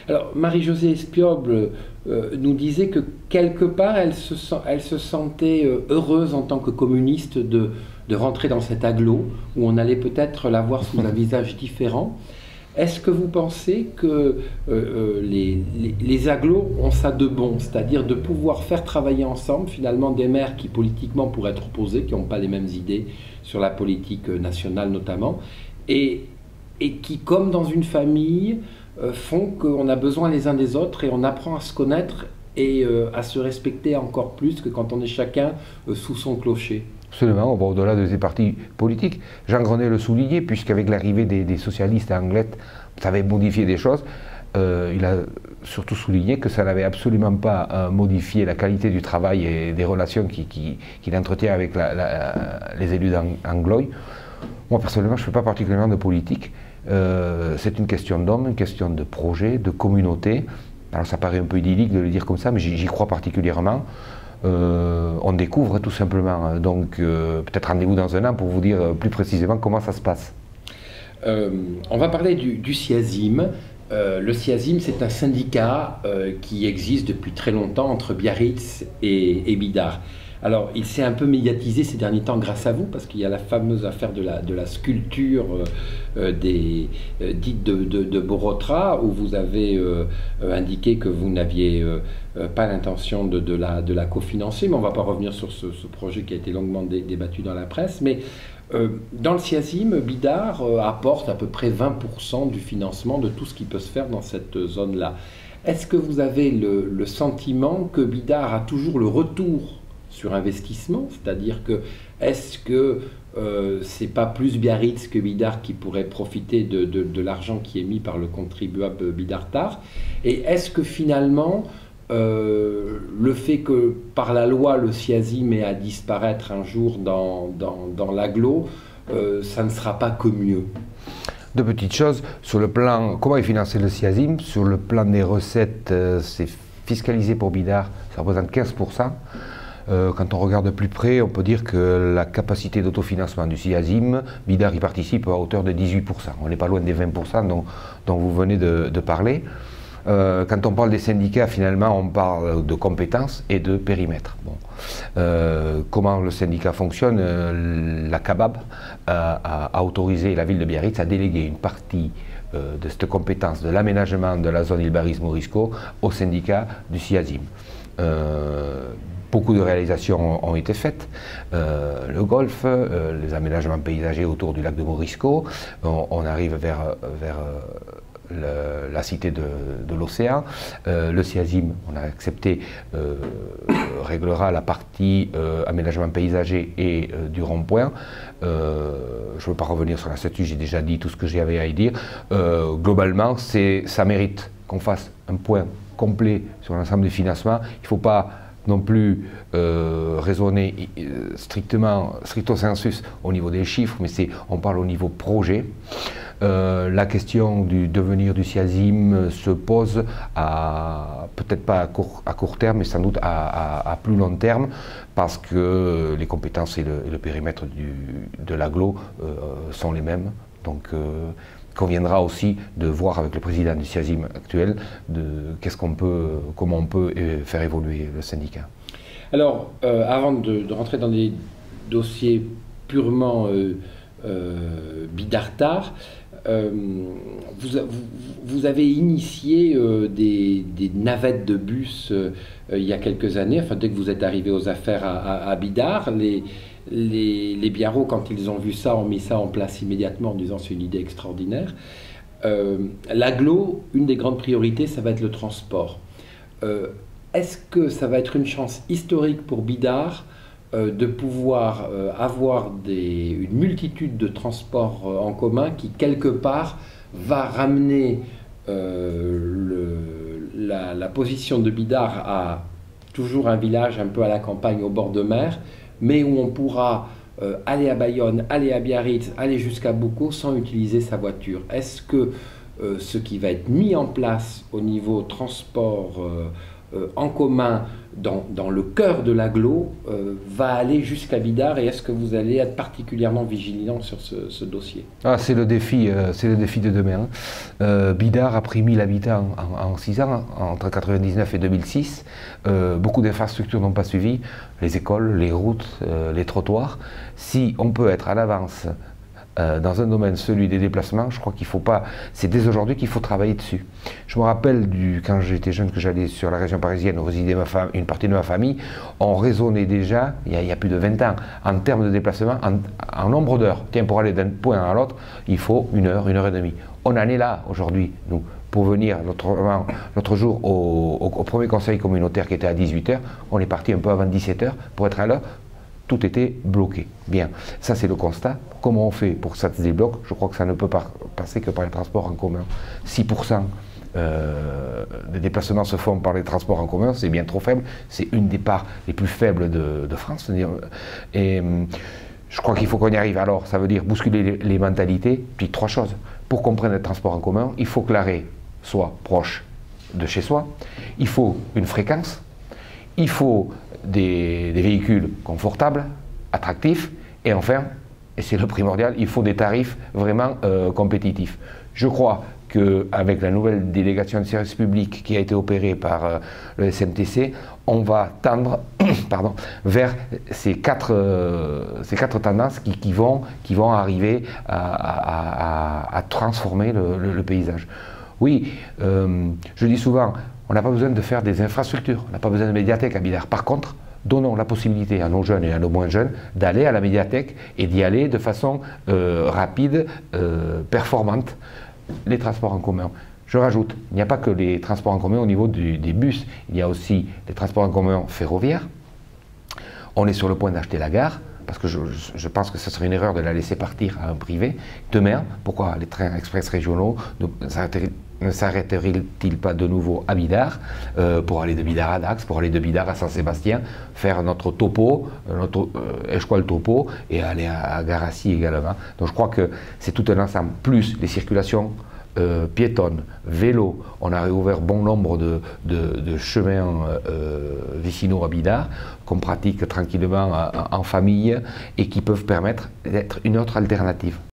Alors, Marie-Josée Espioble nous disait que quelque part, elle se sentait heureuse en tant que communiste de rentrer dans cet aglo, où on allait peut-être la voir sous un visage différent. Est-ce que vous pensez que les agglos ont ça de bon, c'est-à-dire de pouvoir faire travailler ensemble finalement des maires qui politiquement pourraient être opposés, qui n'ont pas les mêmes idées sur la politique nationale notamment, et qui, comme dans une famille, font qu'on a besoin les uns des autres et on apprend à se connaître et à se respecter encore plus que quand on est chacun sous son clocher? Absolument, on va au-delà de ces partis politiques. Jean Grenet le soulignait, puisqu'avec l'arrivée des socialistes à Anglette, ça avait modifié des choses. Il a surtout souligné que ça n'avait absolument pas modifié la qualité du travail et des relations qu'il entretient avec les élus d'Anglois. Moi, personnellement, je ne fais pas particulièrement de politique. C'est une question d'homme, une question de projet, de communauté. Alors ça paraît un peu idyllique de le dire comme ça, mais j'y crois particulièrement. On découvre tout simplement, donc peut-être rendez-vous dans un an pour vous dire plus précisément comment ça se passe. On va parler du CIASIM. Le CIASIM, c'est un syndicat qui existe depuis très longtemps entre Biarritz et Bidart. Alors, il s'est un peu médiatisé ces derniers temps grâce à vous, parce qu'il y a la fameuse affaire de la sculpture dite de Borotra, où vous avez indiqué que vous n'aviez pas l'intention de la cofinancer, mais on ne va pas revenir sur ce projet qui a été longuement débattu dans la presse. Mais dans le CIASIM, Bidart apporte à peu près 20% du financement de tout ce qui peut se faire dans cette zone-là. Est-ce que vous avez le sentiment que Bidart a toujours le retour sur investissement, c'est-à-dire que est-ce que c'est pas plus Biarritz que Bidart qui pourrait profiter de l'argent qui est mis par le contribuable bidartard? Et est-ce que finalement le fait que par la loi le CIASIM ait à disparaître un jour dans l'agglo, ça ne sera pas que mieux? Deux petites choses. Sur le plan, comment est financé le CIASIM? Sur le plan des recettes, c'est fiscalisé pour Bidart, ça représente 15%. Quand on regarde de plus près, on peut dire que la capacité d'autofinancement du CIASIM, Bidart y participe à hauteur de 18%. On n'est pas loin des 20% dont vous venez de parler. Quand on parle des syndicats, finalement, on parle de compétences et de périmètre. Bon. Comment le syndicat fonctionne? La CABAB a autorisé la ville de Biarritz à déléguer une partie de cette compétence de l'aménagement de la zone Île-Barrice-Morisco au syndicat du CIASIM. Beaucoup de réalisations ont été faites, le golf, les aménagements paysagers autour du lac de Morisco, on arrive vers la cité de l'océan. Le CIASIM, on a accepté, réglera la partie aménagement paysager et du rond-point. Je ne veux pas revenir sur la statue, j'ai déjà dit tout ce que j'avais à y dire. Globalement, ça mérite qu'on fasse un point complet sur l'ensemble des financements. Il ne faut pas non plus raisonner stricto sensus au niveau des chiffres, mais on parle au niveau projet. La question du devenir du CIASIM se pose peut-être pas à court terme, mais sans doute à plus long terme, parce que les compétences et le périmètre de l'agglo sont les mêmes. Donc, il conviendra aussi de voir avec le président du CIASIM actuel comment on peut faire évoluer le syndicat. Alors, avant de rentrer dans des dossiers purement bidartards, vous avez initié des navettes de bus il y a quelques années, enfin dès que vous êtes arrivé aux affaires à Bidart. Les Biarros, quand ils ont vu ça, ont mis ça en place immédiatement en disant c'est une idée extraordinaire. L'agglo, une des grandes priorités, ça va être le transport. Est-ce que ça va être une chance historique pour Bidart de pouvoir avoir une multitude de transports en commun qui, quelque part, va ramener la position de Bidart à toujours un village un peu à la campagne au bord de mer, mais où on pourra aller à Bayonne, aller à Biarritz, aller jusqu'à Boucau sans utiliser sa voiture? Est-ce que ce qui va être mis en place au niveau transport en commun dans le cœur de l'agglo va aller jusqu'à Bidart, et est-ce que vous allez être particulièrement vigilant sur ce dossier? C'est le défi de demain. Bidart a pris 1000 habitants en 6 ans, entre 1999 et 2006. Beaucoup d'infrastructures n'ont pas suivi, les écoles, les routes, les trottoirs. Si on peut être à l'avance dans un domaine, celui des déplacements, je crois qu'il faut pas, c'est dès aujourd'hui qu'il faut travailler dessus. Je me rappelle quand j'étais jeune, que j'allais sur la région parisienne où résidait une partie de ma famille, on raisonnait déjà, il y a plus de 20 ans, en termes de déplacement, en nombre d'heures. Tiens, pour aller d'un point à l'autre, il faut 1 heure, 1 heure et demie. On en est là aujourd'hui, nous. Pour venir l'autre jour au premier conseil communautaire qui était à 18 h, on est parti un peu avant 17 h pour être à l'heure. Tout était bloqué. Bien, ça c'est le constat. Comment on fait pour que ça se débloque? Je crois que ça ne peut pas passer que par les transports en commun. 6% des déplacements se font par les transports en commun, c'est bien trop faible. C'est une des parts les plus faibles de France. Et je crois qu'il faut qu'on y arrive. Alors, ça veut dire bousculer les mentalités. Puis 3 choses. Pour qu'on prenne les transports en commun, il faut que l'arrêt soit proche de chez soi. Il faut une fréquence. Il faut des véhicules confortables, attractifs, et enfin, et c'est le primordial, il faut des tarifs vraiment compétitifs. Je crois qu'avec la nouvelle délégation de service public qui a été opérée par le SMTC, on va tendre vers ces quatre tendances qui vont arriver à transformer le paysage. Oui, je dis souvent, on n'a pas besoin de faire des infrastructures, on n'a pas besoin de médiathèque à Bidart. Par contre, donnons la possibilité à nos jeunes et à nos moins jeunes d'aller à la médiathèque et d'y aller de façon rapide, performante. Les transports en commun. Je rajoute, il n'y a pas que les transports en commun au niveau des bus, il y a aussi les transports en commun ferroviaires. On est sur le point d'acheter la gare, parce que je pense que ce serait une erreur de la laisser partir à un privé. Demain, pourquoi les trains express régionaux ne s'arrêteraient-ils pas de nouveau à Bidart, pour aller de Bidart à Dax, pour aller de Bidart à Saint-Sébastien, faire notre topo, notre échoual topo, et aller à Garassi également. Donc je crois que c'est tout un ensemble, plus les circulations piétonnes, vélos. On a réouvert bon nombre de chemins vicinaux à Bidart qu'on pratique tranquillement en famille et qui peuvent permettre d'être une autre alternative.